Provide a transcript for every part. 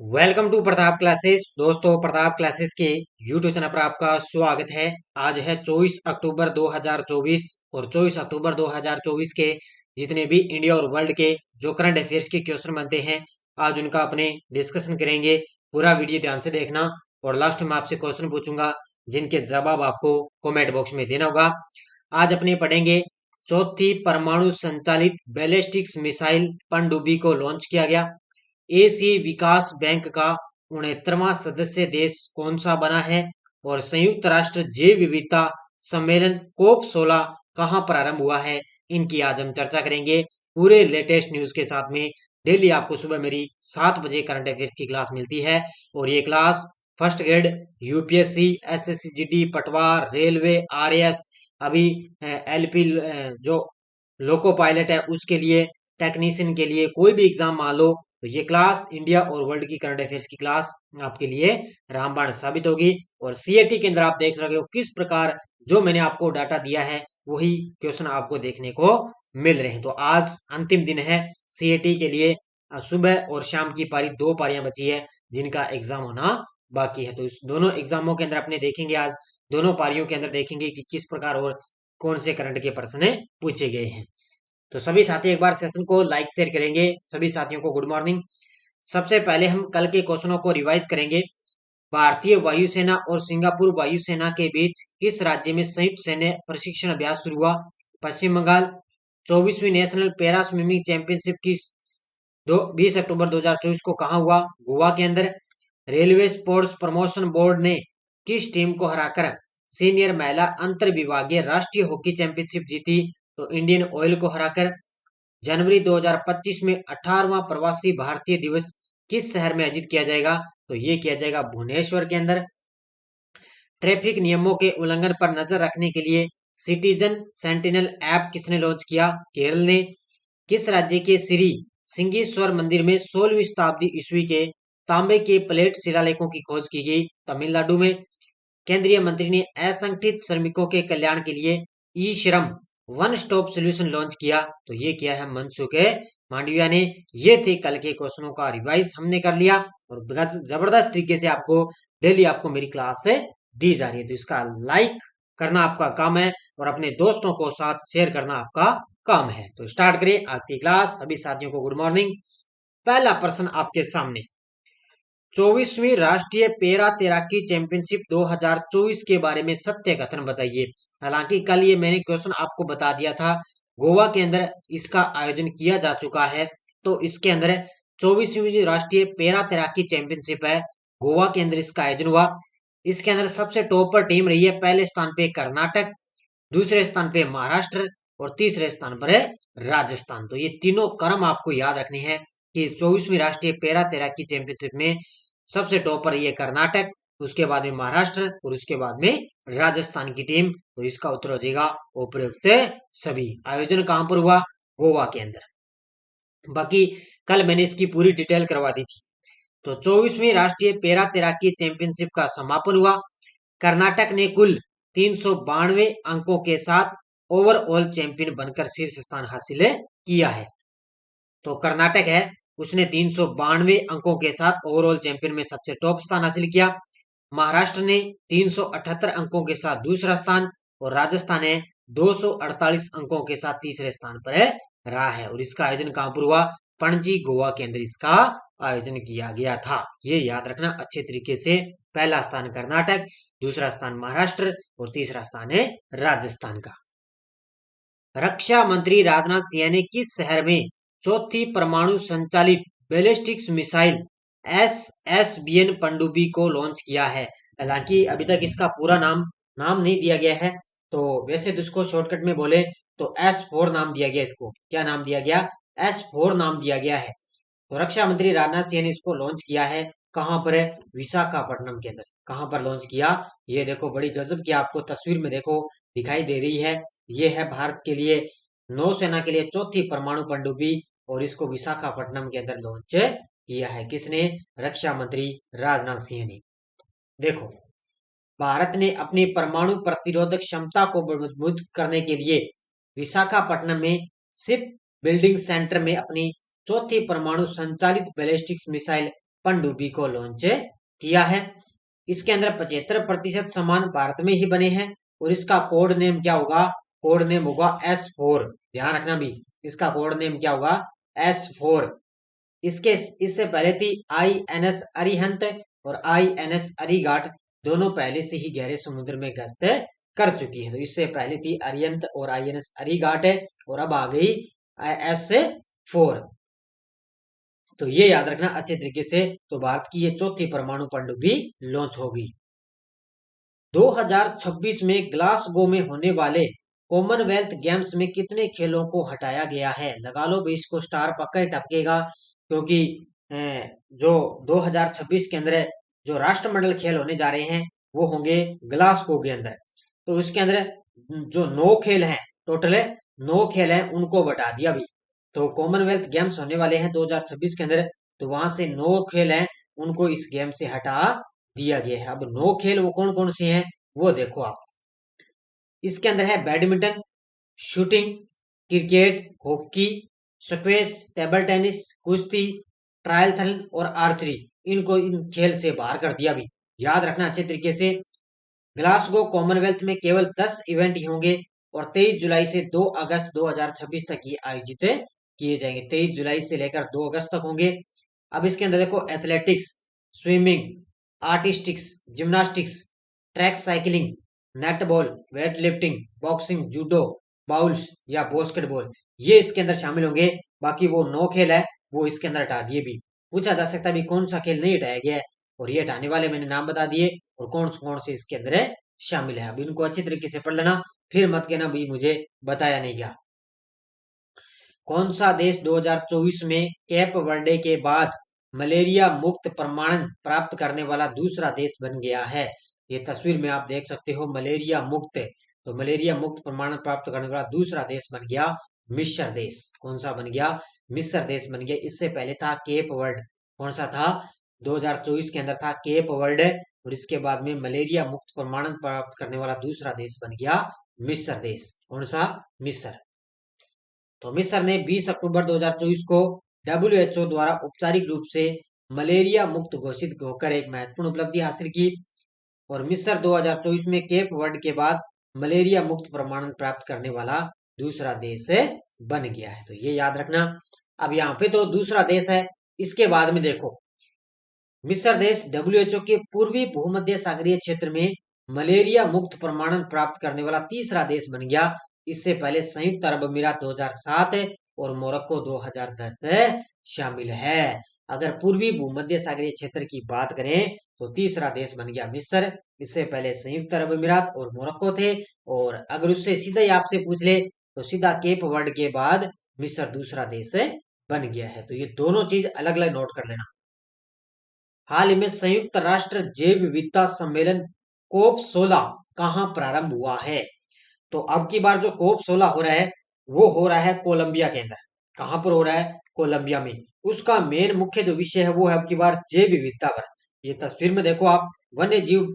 Welcome to Pratap classes. दोस्तों, Pratap classes के YouTube channel पर आपका स्वागत है। आज है 24 अक्टूबर 2024 और 24 अक्टूबर 2024 के जितने भी इंडिया और वर्ल्ड के जो करंट अफेयर्स के क्वेश्चन बनते हैं, आज उनका अपने डिस्कशन करेंगे। पूरा वीडियो ध्यान से देखना और लास्ट में आपसे क्वेश्चन पूछूंगा जिनके जवाब आपको कमेंट बॉक्स में देना होगा। आज अपने पढ़ेंगे चौथी परमाणु संचालित बैलिस्टिक मिसाइल पनडुब्बी को लॉन्च किया गया। एशियाई विकास बैंक का 69वां सदस्य देश कौन सा बना है और संयुक्त राष्ट्र जैव विविधता सम्मेलन कोप 16 कहाँ प्रारंभ हुआ है, इनकी आज हम चर्चा करेंगे पूरे लेटेस्ट न्यूज के साथ में। डेली आपको सुबह मेरी 7 बजे करंट अफेयर्स की क्लास मिलती है और ये class first grade UPSC, SSC GD, पटवार, रेलवे, आरएएस, अभी एलपी जो लोको पायलट है उसके लिए, टेक्नीशियन के लिए, कोई भी एग्जाम मान लो तो ये क्लास इंडिया और वर्ल्ड की करंट अफेयर्स की क्लास आपके लिए रामबाण साबित होगी। और सीएटी के अंदर आप देख रहे हो किस प्रकार जो मैंने आपको डाटा दिया है वही क्वेश्चन आपको देखने को मिल रहे हैं। तो आज अंतिम दिन है सीएटी के लिए। सुबह और शाम की पारी, दो पारियां बची है जिनका एग्जाम होना बाकी है। तो इस दोनों एग्जामों के अंदर अपने देखेंगे, आज दोनों पारियों के अंदर देखेंगे कि किस प्रकार और कौन से करंट के प्रश्न पूछे गए हैं। तो सभी साथी एक बार सेशन को लाइक शेयर करेंगे। सभी साथियों को गुड मॉर्निंग। सबसे पहले हम कल के क्वेश्चनों को रिवाइज करेंगे। भारतीय वायुसेना और सिंगापुर वायुसेना के बीच किस राज्य में संयुक्त सैन्य प्रशिक्षण अभ्यास शुरू हुआ? पश्चिम बंगाल। 24वीं नेशनल पैरा स्विमिंग चैंपियनशिप की 20 अक्टूबर 2024 को कहाँ हुआ? गोवा के अंदर। रेलवे स्पोर्ट्स प्रमोशन बोर्ड ने किस टीम को हराकर सीनियर महिला अंतर विभागीय राष्ट्रीय हॉकी चैंपियनशिप जीती? तो इंडियन ऑयल को हराकर। जनवरी 2025 में 18वां प्रवासी भारतीय दिवस किस शहर में आयोजित किया जाएगा? तो ये किया जाएगा भुवनेश्वर के अंदर। ट्रैफिक नियमों के उल्लंघन पर नजर रखने के लिए सिटीजन सेंटिनल ऐप किसने लॉन्च किया? केरल ने। किस राज्य के श्री सिंगेश्वर मंदिर में 16वीं शताब्दी ईस्वी के तांबे के प्लेट शिलालेखों की खोज की गई? तमिलनाडु में। केंद्रीय मंत्री ने असंगठित श्रमिकों के कल्याण के लिए ई श्रम वन स्टॉप सोल्यूशन लॉन्च किया? तो ये किया है मनसुख मांडविया ने। ये थे कल के क्वेश्चनों का रिवाइज हमने कर लिया और जबरदस्त तरीके से आपको डेली आपको मेरी क्लास से दी जा रही है। तो इसका लाइक करना आपका काम है और अपने दोस्तों को साथ शेयर करना आपका काम है। तो स्टार्ट करें आज की क्लास। सभी साथियों को गुड मॉर्निंग। पहला प्रश्न आपके सामने, 24वीं राष्ट्रीय पैरा तैराकी चैंपियनशिप 2024 के बारे में सत्य कथन बताइए। हालांकि कल ये मैंने क्वेश्चन आपको बता दिया था, गोवा के अंदर इसका आयोजन किया जा चुका है। तो इसके अंदर 24वीं राष्ट्रीय पैरा तैराकी चैंपियनशिप है, गोवा के अंदर इसका आयोजन हुआ। इसके अंदर सबसे टॉप पर टीम रही है, पहले स्थान पे कर्नाटक, दूसरे स्थान पे महाराष्ट्र और तीसरे स्थान पर है राजस्थान। तो ये तीनों क्रम आपको याद रखने हैं कि 24वीं राष्ट्रीय पैरा तैराकी चैंपियनशिप में सबसे टॉप पर ये कर्नाटक, उसके बाद में महाराष्ट्र और उसके बाद में राजस्थान की टीम। तो इसका उत्तर हो जाएगा उपयुक्त सभी। आयोजन कहां पर हुआ? गोवा के अंदर। बाकी कल मैंने इसकी पूरी डिटेल करवा दी थी। तो 24वीं राष्ट्रीय पैरा तैराकी चैंपियनशिप का समापन हुआ। कर्नाटक ने कुल 392 अंकों के साथ ओवरऑल चैंपियन बनकर शीर्ष स्थान हासिल किया है। तो कर्नाटक है, उसने 392 अंकों के साथ ओवरऑल चैंपियन में सबसे टॉप स्थान हासिल किया। महाराष्ट्र ने 378 अंकों के साथ दूसरा स्थान और राजस्थान है 248 अंकों के साथ तीसरे स्थान पर है रहा है। और इसका आयोजन कहां पर हुआ? पणजी, गोवा के अंदर इसका आयोजन किया गया था। ये याद रखना अच्छे तरीके से। पहला स्थान कर्नाटक, दूसरा स्थान महाराष्ट्र और तीसरा स्थान है राजस्थान का। रक्षा मंत्री राजनाथ सिंह ने किस शहर में चौथी परमाणु संचालित बैलिस्टिक मिसाइल SSBN पनडुब्बी को लॉन्च किया है? हालांकि अभी तक इसका पूरा नाम नाम नहीं दिया गया है। तो वैसे तो इसको शॉर्टकट में बोले तो S4 नाम दिया गया। इसको क्या नाम दिया गया? S4 नाम दिया गया है। तो रक्षा मंत्री राजनाथ सिंह ने इसको लॉन्च किया है। कहां पर है? विशाखापट्टनम के अंदर। कहां पर लॉन्च किया? ये देखो, बड़ी गजब की आपको तस्वीर में देखो दिखाई दे रही है। ये है भारत के लिए, नौसेना के लिए चौथी परमाणु पनडुब्बी और इसको विशाखापट्टनम के अंदर लॉन्च किया है। किसने? रक्षा मंत्री राजनाथ सिंह ने। देखो, भारत ने अपनी परमाणु प्रतिरोधक क्षमता को मजबूत करने के लिए विशाखापट्टनम में शिप बिल्डिंग सेंटर में अपनी चौथी परमाणु संचालित बैलिस्टिक मिसाइल पनडुब्बी को लॉन्च किया है। इसके अंदर 75% सामान भारत में ही बने हैं और इसका कोड नेम क्या होगा? कोड नेम होगा S4। ध्यान रखना भी, इसका कोड नेम क्या होगा? S4। इसके इससे पहले थी INS अरिहंत और INS अरिघाट, दोनों पहले से ही गहरे समुद्र में गश्त कर चुकी है। तो इससे पहले थी अरिहंत और INS अरिघाट है और अब आ गई S4। तो ये याद रखना अच्छे तरीके से। तो भारत की ये चौथी परमाणु पनडुब्बी लॉन्च होगी। 2026 में ग्लासगो में होने वाले कॉमनवेल्थ गेम्स में कितने खेलों को हटाया गया है? लगा लो भी इसको स्टार, पक्का ही टपकेगा, क्योंकि जो 2026 के अंदर जो राष्ट्रमंडल खेल होने जा रहे हैं वो होंगे ग्लासगो के अंदर। तो इसके अंदर जो 9 खेल हैं, टोटल 9 खेल हैं, उनको हटा दिया भी। तो कॉमनवेल्थ गेम्स होने वाले हैं 2026 के अंदर, तो वहां से 9 खेल हैं, उनको इस गेम से हटा दिया गया है। अब 9 खेल वो कौन कौन से हैं वो देखो आप। इसके अंदर है badminton, shooting, cricket, hockey, squash, table tennis, कुश्ती, ट्रायथलन और आर्चरी। इनको इन खेल से बाहर कर दिया भी। याद रखना अच्छे तरीके से। ग्लासगो कॉमनवेल्थ में केवल 10 इवेंट ही होंगे और 23 जुलाई से 2 अगस्त 2026 तक ये आयोजित किए जाएंगे। 23 जुलाई से लेकर 2 अगस्त तक होंगे। अब इसके अंदर देखो athletics, swimming, artistics, gymnastics, track cycling, netball, weight lifting, boxing, judo, bowls या बास्केटबॉल, ये इसके अंदर शामिल होंगे। बाकी वो 9 खेल है वो इसके अंदर हटा दिए भी। पूछा जा सकता है भी कौन सा खेल नहीं हटाया गया है, और ये हटाने वाले मैंने नाम बता दिए और कौन कौन से इसके अंदर शामिल है। अब इनको अच्छी तरीके से पढ़ लेना, फिर मत कहना भी मुझे बताया नहीं गया। कौन सा देश 2024 में केप वर्डे के बाद मलेरिया मुक्त प्रमाणन प्राप्त करने वाला दूसरा देश बन गया है? ये तस्वीर में आप देख सकते हो, मलेरिया मुक्त। तो मलेरिया मुक्त प्रमाणन प्राप्त करने वाला दूसरा देश बन गया मिस्र देश। कौन सा बन गया? मिस्र देश बन गया। इससे पहले था केप वर्ड। कौन सा था? 2024 के अंदर था केप वर्ड, और इसके बाद में मलेरिया मुक्त प्रमाणन प्राप्त करने वाला दूसरा देश बन गया मिस्र देश। कौन सा? मिस्र। तो मिस्र ने 20 अक्टूबर 2024 को WHO द्वारा औपचारिक रूप से मलेरिया मुक्त घोषित होकर एक महत्वपूर्ण उपलब्धि हासिल की, और मिस्र 2024 में केप वर्ड के बाद मलेरिया मुक्त प्रमाणन प्राप्त करने वाला दूसरा देश बन गया है। तो ये याद रखना। अब यहाँ पे तो दूसरा देश है, इसके बाद में देखो मिस्र देश WHO के पूर्वी भूमध्य सागरीय क्षेत्र में मलेरिया मुक्त प्रमाणन प्राप्त करने वाला तीसरा देश बन गया। इससे पहले संयुक्त अरब अमीरात 2007 और मोरक्को 2010 शामिल है। अगर पूर्वी भूमध्य सागरीय क्षेत्र की बात करें तो तीसरा देश बन गया मिस्र। इससे पहले संयुक्त अरब अमीरात और मोरक्को थे, और अगर उससे सीधा ही आपसे पूछ ले तो सीधा केप वर्ड के बाद मिस्र दूसरा देश बन गया है। तो ये दोनों चीज अलग अलग नोट कर लेना। हाल ही में संयुक्त राष्ट्र जैव विविधता सम्मेलन कोप 16 कहाँ प्रारंभ हुआ है? तो अब की बार जो कोप 16 हो रहा है वो हो रहा है कोलंबिया के अंदर। कहां पर हो रहा है? कोलंबिया में। उसका मेन मुख्य जो विषय है वो है अब की बार जैव विविधता पर। ये तस्वीर में देखो आप, वन्य जीव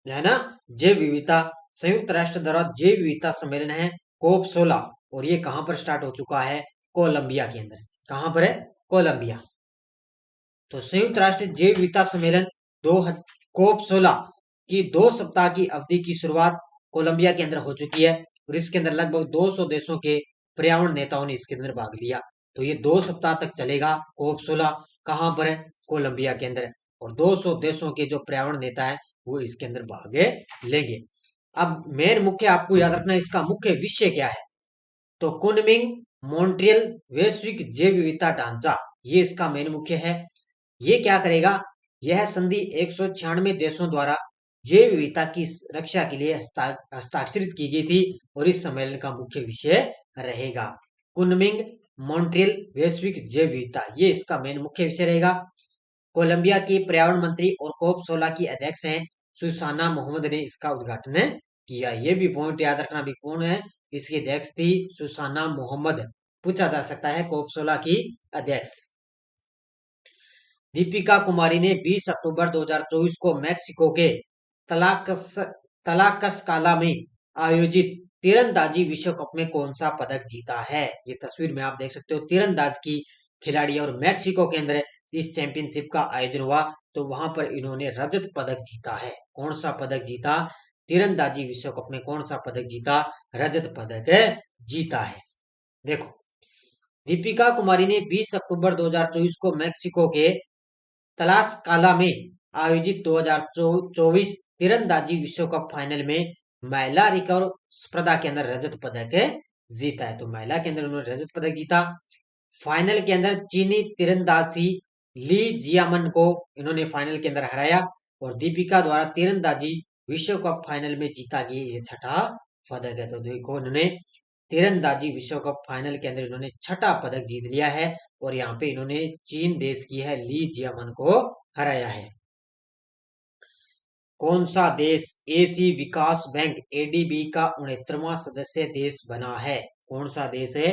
है ना, जैव विविधता, संयुक्त राष्ट्र द्वारा जैव विविधता सम्मेलन है कोप 16, और ये कहां पर स्टार्ट हो चुका है? कोलंबिया के अंदर। कहां पर है? कोलंबिया। तो संयुक्त राष्ट्र जैव विविधता सम्मेलन दो कोप 16 की 2 सप्ताह की अवधि की शुरुआत कोलंबिया के अंदर हो चुकी है, और इसके अंदर लगभग 200 देशों के पर्यावरण नेताओं ने इसके अंदर भाग लिया। तो ये 2 सप्ताह तक चलेगा कोप 16। कहां पर है? कोलंबिया के अंदर। और 200 देशों के जो पर्यावरण नेता है वो इसके अंदर भाग लेंगे। अब मेन मुख्य आपको याद रखना इसका मुख्य विषय क्या है। तो कुनमिंग मॉन्ट्रियल वैश्विक जैव विविधता ढांचा, ये इसका मेन मुख्य है। ये क्या करेगा? यह संधि 196 देशों द्वारा जैव विविधता की रक्षा के लिए हस्ताक्षरित की गई थी, और इस सम्मेलन का मुख्य विषय रहेगा कुनमिंग मॉन्ट्रियल वैश्विक जैव विविधता। ये इसका मेन मुख्य विषय रहेगा। कोलंबिया की पर्यावरण मंत्री और कोप 16 की अध्यक्ष हैं सुसाना मोहम्मद ने इसका उद्घाटन किया। ये भी पॉइंट याद रखना भी, कौन है इसकी अध्यक्ष थी? सुसाना मोहम्मद। पूछा जा सकता है कोप 16 की अध्यक्ष। दीपिका कुमारी ने 20 अक्टूबर 2024 को मैक्सिको के तलाकस तलाकसकाला में आयोजित तीरंदाजी विश्व कप में कौन सा पदक जीता है? ये तस्वीर में आप देख सकते हो, तीरंदाज की खिलाड़ी, और मैक्सिको के अंदर इस चैंपियनशिप का आयोजन हुआ, तो वहां पर इन्होंने रजत पदक जीता है। कौन सा पदक जीता? तीरंदाजी विश्व कप में कौन सा पदक जीता? रजत पदक जीता है। देखो, दीपिका कुमारी ने 20 अक्टूबर 2024 को मेक्सिको के तलास्काला में आयोजित 2024 तीरंदाजी विश्व कप फाइनल में महिला रिकर्व स्पर्धा के अंदर रजत पदक जीता है। तो महिला के अंदर उन्होंने रजत पदक जीता। फाइनल के अंदर चीनी तीरंदाजी ली जियामन को इन्होंने फाइनल के अंदर हराया और दीपिका द्वारा तीरंदाजी विश्व कप फाइनल में जीता गया ये छठा पदक है। तो देखो, इन्होंने तीरंदाजी विश्व कप फाइनल के अंदर इन्होंने छठा पदक जीत लिया है और यहाँ पे इन्होंने चीन देश की है ली जियामन को हराया है। कौन सा देश एशियाई विकास बैंक एडीबी का 69वां सदस्य देश बना है? कौन सा देश है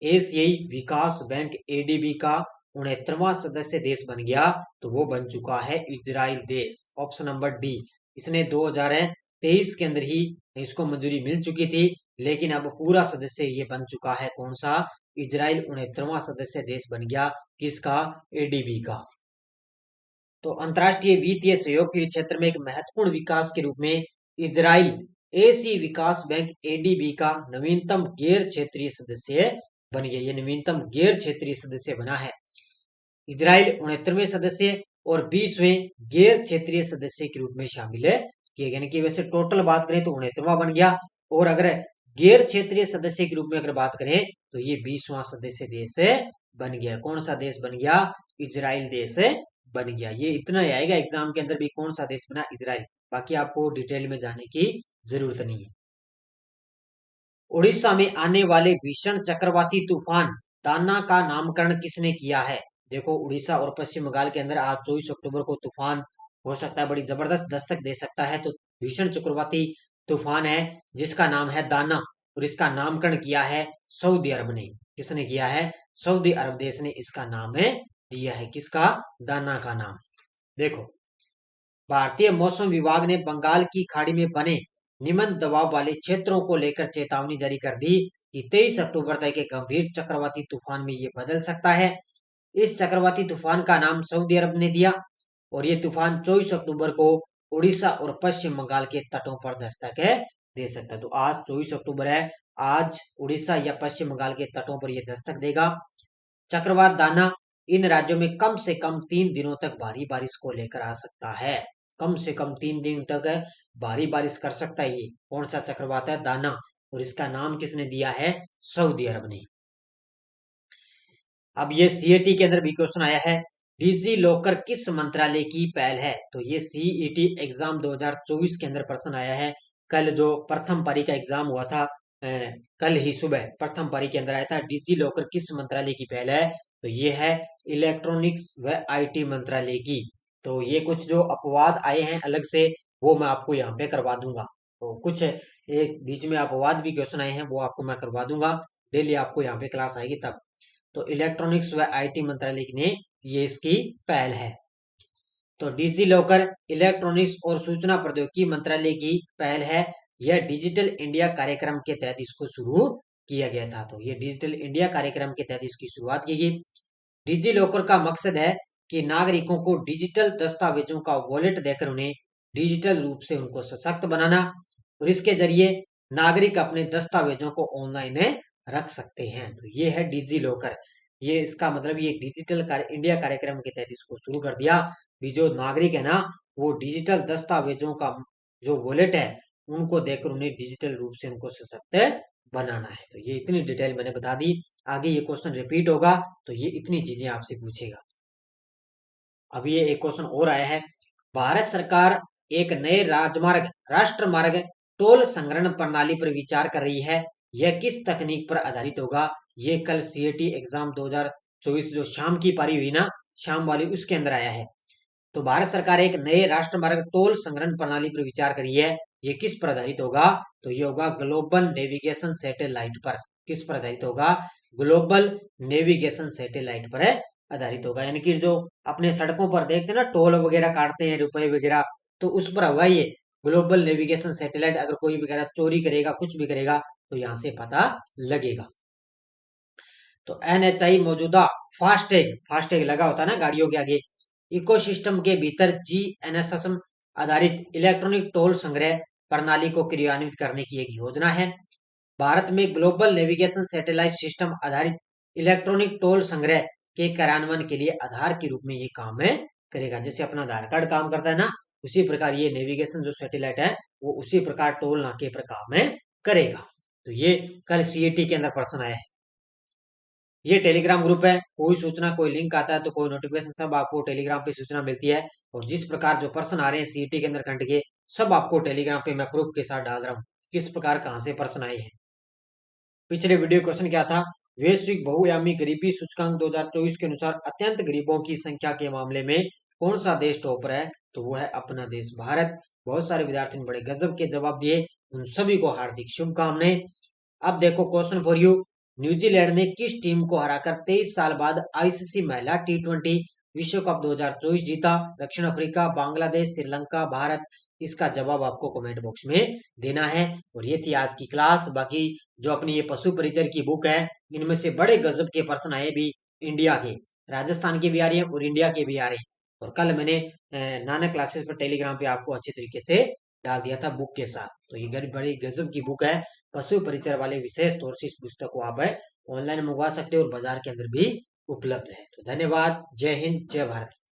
एशियाई विकास बैंक एडीबी का 69वां सदस्य देश बन गया? तो वो बन चुका है इजराइल देश। Option number D. इसने 2023 के अंदर ही इसको मंजूरी मिल चुकी थी, लेकिन अब पूरा सदस्य ये बन चुका है। कौन सा? इजराइल 69वां सदस्य देश बन गया। किसका? एडीबी का। तो अंतर्राष्ट्रीय वित्तीय सहयोग के क्षेत्र में एक महत्वपूर्ण विकास के रूप में इजराइल एशियाई विकास बैंक एडीबी का नवीनतम गैर क्षेत्रीय सदस्य बन गया। ये नवीनतम गैर क्षेत्रीय सदस्य बना है। इजराइल 69वें सदस्य और 20वें गैर क्षेत्रीय सदस्य के रूप में शामिल है किए गए। कि वैसे टोटल बात करें तो 69वां बन गया, और अगर गैर क्षेत्रीय सदस्य के रूप में अगर बात करें तो ये 20वां सदस्य देश बन गया। कौन सा देश बन गया? इजराइल देश बन गया। ये इतना ही आएगा एग्जाम के अंदर भी, कौन सा देश बना? इजराइल। बाकी आपको डिटेल में जाने की जरूरत नहीं है। उड़ीसा में आने वाले भीषण चक्रवाती तूफान दाना का नामकरण किसने किया है? देखो, उड़ीसा और पश्चिम बंगाल के अंदर आज 24 अक्टूबर को तूफान हो सकता है, बड़ी जबरदस्त दस्तक दे सकता है। तो भीषण चक्रवाती तूफान है जिसका नाम है दाना, और इसका नामकरण किया है सऊदी अरब ने। किसने किया है? सऊदी अरब देश ने इसका नाम दिया है। किसका? दाना का नाम। देखो, भारतीय मौसम विभाग ने बंगाल की खाड़ी में बने निम्न दबाव वाले क्षेत्रों को लेकर चेतावनी जारी कर दी कि 23 अक्टूबर तक एक गंभीर चक्रवाती तूफान में ये बदल सकता है। इस चक्रवाती तूफान का नाम सऊदी अरब ने दिया और ये तूफान 24 अक्टूबर को उड़ीसा और पश्चिम बंगाल के तटों पर दस्तक दे सकता है। तो आज 24 अक्टूबर है, आज उड़ीसा या पश्चिम बंगाल के तटों पर यह दस्तक देगा। चक्रवात दाना इन राज्यों में कम से कम 3 दिनों तक भारी बारिश को लेकर आ सकता है। कम से कम 3 दिन तक भारी बारिश कर सकता है ये। कौन सा चक्रवात है? दाना, और इसका नाम किसने दिया है? सऊदी अरब ने। अब ये सीईटी के अंदर भी क्वेश्चन आया है, डिजी लॉकर किस मंत्रालय की पहल है? तो ये सीईटी एग्जाम 2024 के अंदर प्रश्न आया है। कल जो प्रथम पारी का एग्जाम हुआ था, कल ही सुबह प्रथम पारी के अंदर आया था, डिजी लॉकर किस मंत्रालय की पहल है? तो ये है इलेक्ट्रॉनिक्स व आईटी मंत्रालय की। तो ये कुछ जो अपवाद आए हैं अलग से, वो मैं आपको यहाँ पे करवा दूंगा। तो कुछ एक बीच में अपवाद भी क्वेश्चन आए हैं, वो आपको मैं करवा दूंगा। डेली आपको यहाँ पे क्लास आएगी तब। तो इलेक्ट्रॉनिक्स व आईटी मंत्रालय ने ये इसकी पहल है। तो डिजी लॉकर इलेक्ट्रॉनिक्स और सूचना प्रौद्योगिकी मंत्रालय की पहल है। यह डिजिटल इंडिया कार्यक्रम के तहत इसको शुरू किया गया था। तो ये डिजिटल इंडिया कार्यक्रम के तहत इसकी शुरुआत की गई। डिजी लॉकर का मकसद है कि नागरिकों को डिजिटल दस्तावेजों का वॉलेट देकर उन्हें डिजिटल रूप से उनको सशक्त बनाना, और इसके जरिए नागरिक अपने दस्तावेजों को ऑनलाइन रख सकते हैं। तो ये है डिजी लॉकर। ये इसका मतलब ये डिजिटल इंडिया कार्यक्रम के तहत इसको शुरू कर दिया। भी जो नागरिक है ना, वो डिजिटल दस्तावेजों का जो वॉलेट है उनको देकर उन्हें डिजिटल रूप से उनको सशक्त बनाना है। तो ये इतनी डिटेल मैंने बता दी। आगे ये क्वेश्चन रिपीट होगा तो ये इतनी चीजें आपसे पूछेगा। अब ये एक क्वेश्चन और आया है, भारत सरकार एक नए राष्ट्र मार्ग टोल संग्रहण प्रणाली पर विचार कर रही है। यह किस तकनीक पर आधारित होगा? ये कल सीएटी एग्जाम 2024 जो शाम की पारी हुई ना, शाम वाली, उसके अंदर आया है। तो भारत सरकार एक नए राष्ट्र मार्ग टोल संग्रहण प्रणाली पर विचार कर रही है। ये किस पर आधारित होगा? तो ये होगा ग्लोबल नेविगेशन सैटेलाइट पर। किस पर आधारित होगा? ग्लोबल नेविगेशन सैटेलाइट पर आधारित होगा। यानी कि जो अपने सड़कों पर देखते हैं ना, टोल वगैरह काटते हैं, रुपए वगैरह, तो उस पर होगा ये ग्लोबल नेविगेशन सैटेलाइट। अगर कोई वगैरह चोरी करेगा, कुछ भी करेगा, तो यहाँ से पता लगेगा। तो एनएचआई मौजूदा फास्टैग फास्टैग लगा होता है ना गाड़ियों के आगे, इकोसिस्टम के भीतर जीएनएसएस आधारित इलेक्ट्रॉनिक टोल संग्रह प्रणाली को क्रियान्वित करने की एक योजना है। भारत में ग्लोबल नेविगेशन सैटेलाइट सिस्टम आधारित इलेक्ट्रॉनिक टोल संग्रह के कार्यान्वयन के लिए आधार के रूप में ये काम है करेगा। जैसे अपना आधार कार्ड काम करता है ना, उसी प्रकार ये नेविगेशन जो सैटेलाइट है वो उसी प्रकार टोल नाके पर काम है करेगा। तो ये कल सीईटी के अंदर प्रश्न आया है। ये टेलीग्राम ग्रुप है, कोई सूचना कोई लिंक आता है तो कोई नोटिफिकेशन सब आपको टेलीग्राम पे सूचना मिलती है। और जिस प्रकार जो प्रश्न आ रहे हैं सीईटी के अंदर कंट के, सब आपको टेलीग्राम पे मैं प्रूफ के साथ डाल रहा हूँ किस प्रकार कहाँ से प्रश्न आए हैं। पिछले वीडियो क्वेश्चन क्या था, वैश्विक बहुआयामी गरीबी सूचकांक 2024 के अनुसार अत्यंत गरीबों की संख्या के मामले में कौन सा देश टॉपर है, तो वो है अपना देश भारत। बहुत सारे विद्यार्थियों ने बड़े गजब के जवाब दिए, उन सभी को हार्दिक शुभकामनाएं। अब देखो क्वेश्चन फॉर यू, न्यूजीलैंड ने किस टीम को हराकर 23 साल बाद आईसीसी महिला टी20 विश्व कप 2024 जीता? दक्षिण अफ्रीका, बांग्लादेश, श्रीलंका, भारत। इसका जवाब आपको कमेंट बॉक्स में देना है। और ये थी आज की क्लास। बाकी जो अपनी ये पशु परिचर की बुक है, इनमें से बड़े गजब के प्रश्न आए भी, इंडिया के, राजस्थान के भी आ रही है और इंडिया के भी आ रहे हैं। और कल मैंने नानक क्लासेस पर टेलीग्राम पे आपको अच्छे तरीके से डाल दिया था बुक के साथ। तो ये बड़ी गजब की बुक है, पशु परिचर वाले विशेष तौर से इस पुस्तक को आप ऑनलाइन मंगवा सकते हो और बाजार के अंदर भी उपलब्ध है। तो धन्यवाद, जय हिंद, जय भारत।